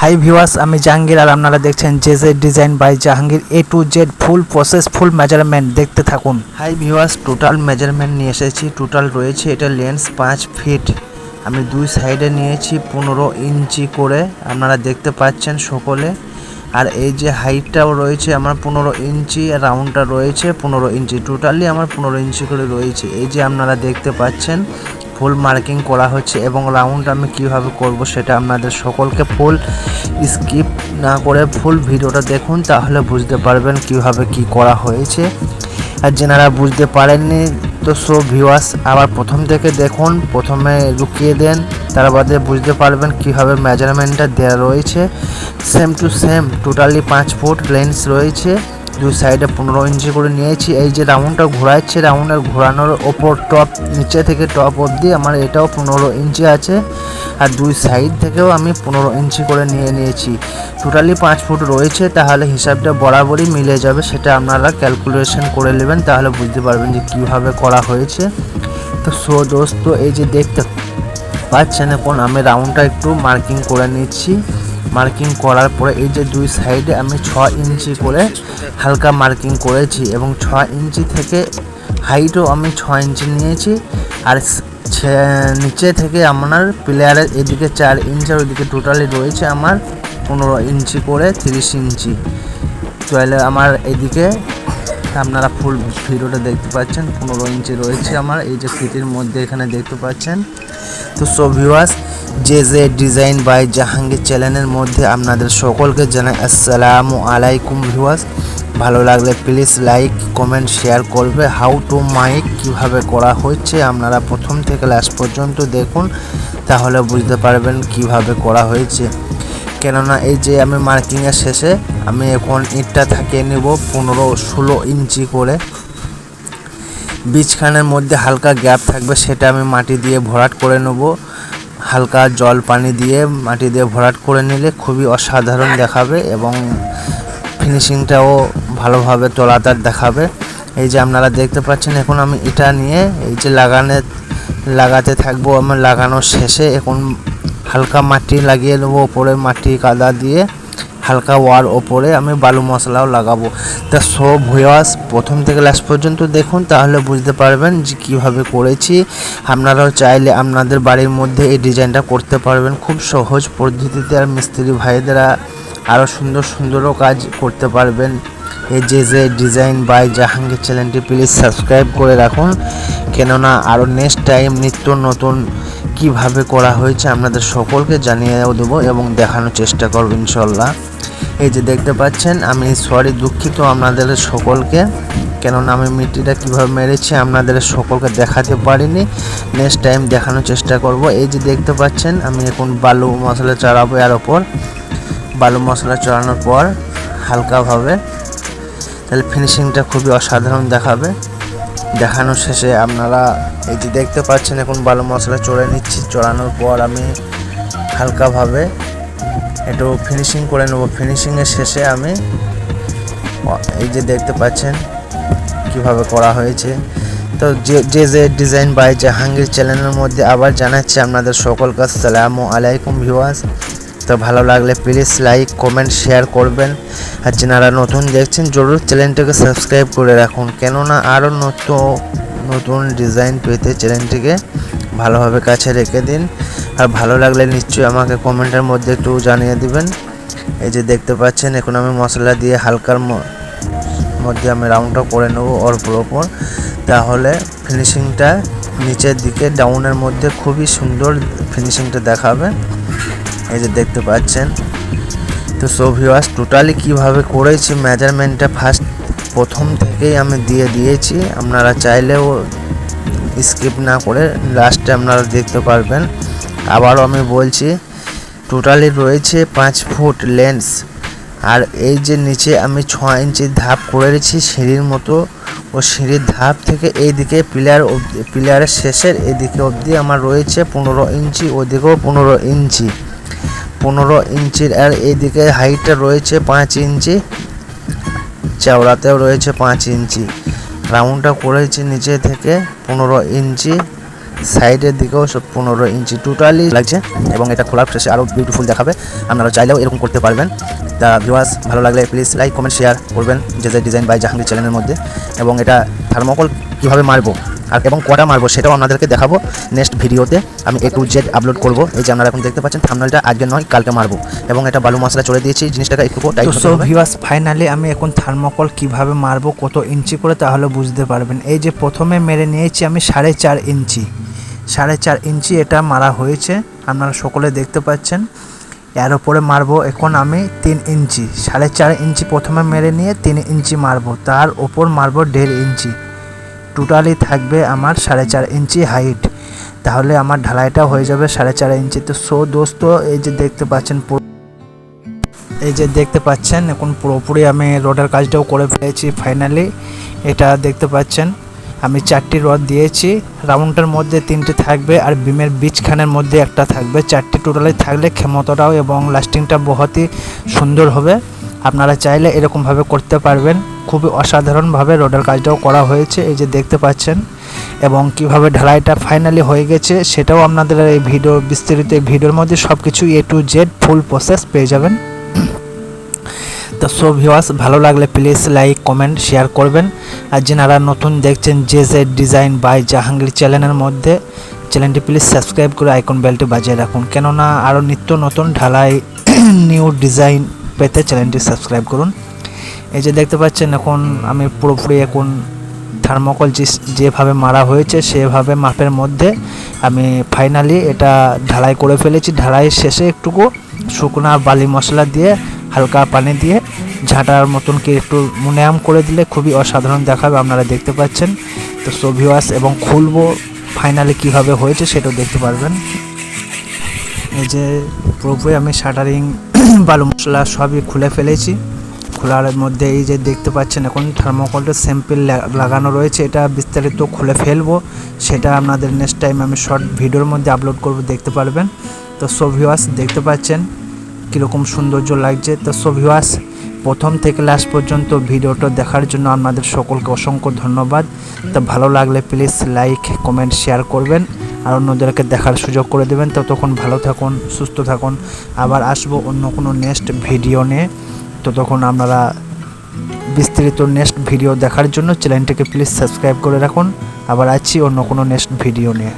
Hi viewers, আমি জাহাঙ্গীর আর আপনারা দেখছেন J design by Jahangir. A to Z full process, full measurement দেখতে থাকুন। হাই ভিউয়ার্স, টোটাল মেজারমেন্ট নিয়ে এসেছি। টোটাল রয়েছে এটা লেন্স 5 ফিট। আমি দুই সাইডে নিয়েছি 15 ইঞ্চি করে, আপনারা দেখতে পাচ্ছেন সকলে। আর এই যে হাইটটাও রয়েছে আমার 15 ইঞ্চি, রাউন্ডটা রয়েছে 15 ইঞ্চি। টোটালি আমার 15 ইঞ্চি করে রয়েছে। এই যে আপনারা দেখতে পাচ্ছেন ফুল মার্কিং করা হচ্ছে এবং রাউন্ড আমি কিভাবে করব সেটা আপনাদের সকলকে ফুল স্কিপ না করে ফুল ভিডিওটা দেখুন, তাহলে বুঝতে পারবেন কিভাবে কি করা হয়েছে। আর যারা বুঝতে পারেননি তো ভিউয়ার্স আবার প্রথম থেকে দেখুন, প্রথমে রুকিয়ে দেন, তার বাদে বুঝতে পারবেন কিভাবে মেজারমেন্টটা দেওয়া রয়েছে। Same to same totally 5 foot lens রয়েছে, দুই সাইডে 15 ইঞ্চি করে নিয়েছি। এই যে রাউন্ডটা ঘোরাচ্ছে, রাউন্ডের ঘোরানোর ওপর টপ, নিচে থেকে টপ অবধি আমার এটাও 15 ইঞ্চি আছে। আর দুই সাইড থেকেও আমি 15 ইঞ্চি করে নিয়েছি। টোটালি 5 ফুট রয়েছে, তাহলে হিসাবটা বরাবরই মিলে যাবে। সেটা আপনারা ক্যালকুলেশন করে নেবেন, তাহলে বুঝতে পারবেন যে কীভাবে করা হয়েছে। তো দোস্ত এই যে দেখতে পাচ্ছেন, এখন আমি রাউন্ডটা একটু মার্কিং করে নিচ্ছি। মার্কিং করার পরে এই যে দুই সাইডে আমি 6 ইঞ্চি করে হালকা মার্কিং করেছি এবং 6 ইঞ্চি থেকে হাইটও আমি 6 ইঞ্চি নিয়েছি। আর নিচে থেকে আপনার প্লেয়ারের এদিকে 4 ইঞ্চি আর ওইদিকে টোটালি রয়েছে আমার 15 ইঞ্চি করে 30 ইঞ্চি। তাহলে আমার এদিকে আপনারা ফুল ভিডিওটা দেখতে পাচ্ছেন 15 ইঞ্চি রয়েছে আমার এই যে ফিটের মধ্যে, এখানে দেখতে পাচ্ছেন। তো viewers, J design by Jahangir চ্যানেলের মধ্যে আপনাদের সকলকে জানাই আসসালামু আলাইকুম। ভিউয়ার্স, ভালো লাগলে প্লিজ লাইক কমেন্ট শেয়ার করবে। হাউ টু মাইক কিভাবে করা হচ্ছে আপনারা প্রথম থেকে লাস্ট পর্যন্ত দেখুন, তাহলে বুঝতে পারবেন কিভাবে করা হয়েছে। কেননা এই যে আমি মার্কিংয়ের শেষে আমি এখন ইটটা থাকিয়ে নেব 15-16 ইঞ্চি করে। বীজখানের মধ্যে হালকা গ্যাপ থাকবে, সেটা আমি মাটি দিয়ে ভরাট করে নেব। হালকা জল পানি দিয়ে মাটি দিয়ে ভরাট করে নিলে খুবই অসাধারণ দেখাবে এবং ফিনিশিংটাও ভালোভাবে তলাদার দেখাবে। এই যে আপনারা দেখতে পাচ্ছেন, এখন আমি এটা নিয়ে এই যে লাগাতে থাকবো। আমার লাগানোর শেষে এখন হালকা মাটি লাগিয়ে নেবো, ওপরে মাটি কাদা দিয়ে হালকা ওয়ার ওপরে আমি বালু মশলাও লাগাবো। তা ভিউয়ার্স প্রথম থেকে লাস্ট পর্যন্ত দেখুন, তাহলে বুঝতে পারবেন যে কীভাবে করেছি। আপনারাও চাইলে আপনাদের বাড়ির মধ্যে এই ডিজাইনটা করতে পারবেন খুব সহজ পদ্ধতিতে। আর মিস্ত্রি ভাইদেরা আরও সুন্দরও কাজ করতে পারবেন। এই যে ডিজাইন বাই জাহাঙ্গীর চ্যানেলটি প্লিজ সাবস্ক্রাইব করে রাখুন, কেননা আরও নেক্সট টাইম নিত্য নতুন কিভাবে করা হয়েছে আপনাদের সকলকে জানিয়েও দেবো এবং দেখানোর চেষ্টা করব ইনশাল্লাহ। এই যে দেখতে পাচ্ছেন, আমি দুঃখিত আপনাদের সকলকে, কেননা আমি মিট্টিটা কীভাবে মেরেছি আপনাদের সকলকে দেখাতে পারিনি। নেক্সট টাইম দেখানোর চেষ্টা করব। এই যে দেখতে পাচ্ছেন, আমি এখন বালু মশলা চড়াবো। এর ওপর বালু মশলা চড়ানোর পর হালকাভাবে, তাহলে ফিনিশিংটা খুবই অসাধারণ দেখাবে। দেখানোর শেষে আপনারা এই যে দেখতে পাচ্ছেন, এখন বালু মশলা চড়ে নিচ্ছি। চড়ানোর পর আমি হালকাভাবে একটু ফিনিশিং করে নেব। ফিনিশিংয়ের শেষে আমি এই যে দেখতে পাচ্ছেন কিভাবে করা হয়েছে। তো যে ডিজাইন বাই জাহাঙ্গীর চ্যানেলের মধ্যে আবার জানাচ্ছি আপনাদের সকলকে আসসালামু আলাইকুম। ভিউয়ার্স, তো ভালো লাগলে প্লিজ লাইক কমেন্ট শেয়ার করবেন। আর যারা নতুন দেখছেন জরুর চ্যানেলটাকে সাবস্ক্রাইব করে রাখুন, কেননা আরও নতুন ডিজাইন পেতে চ্যানেলটিকে ভালোভাবে কাছে রেখে দিন। আর ভালো লাগলে নিশ্চয়ই আমাকে কমেন্টের মধ্যে একটু জানিয়ে দিবেন। এই যে দেখতে পাচ্ছেন, এখন আমি মশলা দিয়ে হালকার মধ্যে আমি রাউন্ডটা করে নেব ওপর, তাহলে ফিনিশিংটা নিচের দিকে ডাউনের মধ্যে খুবই সুন্দর ফিনিশিংটা দেখাবে। এই যে দেখতে পাচ্ছেন। তো ভিউয়ার্স টোটালি কিভাবে করেছি মেজারমেন্টটা প্রথম থেকেই আমি দিয়েছি। আপনারা চাইলেও স্কিপ না করে লাস্টে আপনারা দেখতে পারবেন। আবারও আমি বলছি, টোটালি রয়েছে 5 ফুট লেন্স। আর এই যে নিচে আমি 6 ইঞ্চি ধাপ করেছি সিঁড়ির মতো, ও সিঁড়ির ধাপ থেকে এইদিকে পিলারের শেষের এদিকে অবধি আমার রয়েছে 15 ইঞ্চি, ওইদিকেও 15 ইঞ্চি 15 ইঞ্চির। আর এইদিকে হাইটটা রয়েছে 5 ইঞ্চি, চওড়াতেও রয়েছে 5 ইঞ্চি। রাউন্ডটা করেছি নিচে থেকে 15 ইঞ্চি সাইডের দিকেও সব 15 ইঞ্চি টোটালি লাগছে এবং এটা খোলার শেষে আরও বিউটিফুল দেখাবে। আপনারা চাইলেও এরকম করতে পারবেন। তা ভিউয়ার্স, ভালো লাগলে প্লিজ লাইক কমেন্ট শেয়ার করবেন যে ডিজাইন বাই জাহাঙ্গীর চ্যানেলের মধ্যে। এবং এটা থার্মোকল কীভাবে মারবো আর এবং কটা মারবো সেটাও আপনাদেরকে দেখাবো নেক্সট ভিডিওতে। আমি A to Z আপলোড করবো। এই যে আপনারা এখন দেখতে পাচ্ছেন থাম্বনেলটা আজকে নয় কালকে মারবো এবং এটা বালু মশলা চলে দিয়েছি, জিনিসটাকে একটু টাইট করতে হবে। ভিউয়ার্স, ফাইনালি আমি এখন থার্মোকল কিভাবে মারবো কত ইঞ্চি করে তাহলে বুঝতে পারবেন। এই যে প্রথমে মেরে নিয়েছি আমি 4.5 ইঞ্চি, 4.5 ইঞ্চি এটা মারা হয়েছে, আপনারা সকলে দেখতে পাচ্ছেন। এর উপরে মারবো এখন আমি 3 ইঞ্চি, 4.5 ইঞ্চি প্রথমে মেরে নিয়ে 3 ইঞ্চি মারবো, তার ওপর মারবো 1.5 ইঞ্চি, টোটালি থাকবে আমার 4.5 ইঞ্চি হাইট। তাহলে আমার ঢালাইটা হয়ে যাবে 4.5 ইঞ্চি। তো দোস্ত, এই যে দেখতে পাচ্ছেন এখন পুরোপুরি আমি রডের কাজটাও করে ফেলেছি ফাইনালি। এটা দেখতে পাচ্ছেন আমি 4টি রড দিয়েছি, রাউন্ডের মধ্যে 3টি থাকবে আর বিমের বিচখানের মধ্যে একটা থাকবে। 4টি টোটালি থাকলে ক্ষমতাটাও এবং লাস্টিংটা বহুতই সুন্দর হবে। আপনারা চাইলে এরকমভাবে করতে পারবেন। খুবই অসাধারণভাবে রডের কাজটাও করা হয়েছে, এই যে দেখতে পাচ্ছেন। এবং কিভাবে ঢালাইটা ফাইনালি হয়ে গেছে সেটাও আপনাদের এই বিস্তারিত ভিডিওর মধ্যে সব কিছু A to Z full process পেয়ে যাবেন। তো ভিউয়ার্স, ভালো লাগলে প্লিজ লাইক কমেন্ট শেয়ার করবেন। আর যারা নতুন দেখছেন JZ ডিজাইন বাই জাহাঙ্গীর চ্যানেলের মধ্যে, চ্যানেলটি প্লিজ সাবস্ক্রাইব করে আইকন বেলটি বাজিয়ে রাখুন, কেননা আরও নিত্য নতুন ঢালাই নিউ ডিজাইন পেতে চ্যানেলটি সাবস্ক্রাইব করুন। এই যে দেখতে পাচ্ছেন এখন আমি পুরোপুরি এখন থার্মোকল যেভাবে মারা হয়েছে সেভাবে মাপের মধ্যে আমি ফাইনালি এটা ঢালাই করে ফেলেছি। ঢালাই শেষে একটুকু শুকনা বালি মশলা দিয়ে হালকা পানি দিয়ে ঝাঁটার মতন কি একটু মুনায়াম করে দিলে খুবই অসাধারণ দেখাবে, আপনারা দেখতে পাচ্ছেন। তো ভিউয়ার্স, এবং খুলবো ফাইনালি কিভাবে হয়েছে সেটাও দেখতে পারবেন। এই যে পুরোপুরি আমি শাটারিং বালু মশলা সবই খুলে ফেলেছি। খোলার মধ্যে এই যে দেখতে পাচ্ছেন এখন থার্মোকলটা স্যাম্পল লাগানো রয়েছে, এটা বিস্তারিত খুলে ফেলবো, সেটা আপনাদের নেক্সট টাইম আমি শর্ট ভিডিওর মধ্যে আপলোড করব, দেখতে পারবেন। তো ভিউয়ার্স, দেখতে পাচ্ছেন কীরকম সৌন্দর্য লাগছে। তো ভিউয়ার্স, প্রথম থেকে লাস্ট পর্যন্ত ভিডিওটা দেখার জন্য আপনাদের সকলকে অসংখ্য ধন্যবাদ। তো ভালো লাগলে প্লিজ লাইক কমেন্ট শেয়ার করবেন আর অন্যদেরকে দেখার সুযোগ করে দেবেন। তো তখন ভালো থাকুন, সুস্থ থাকুন। আবার আসবো অন্য কোনো নেক্সট ভিডিও নিয়ে। তো তখন আপনারা বিস্তারিত নেক্সট ভিডিও দেখার জন্য চ্যানেলটিকে প্লিজ সাবস্ক্রাইব করে রাখুন। আবার আছি অন্য কোনো নেক্সট ভিডিও নিয়ে।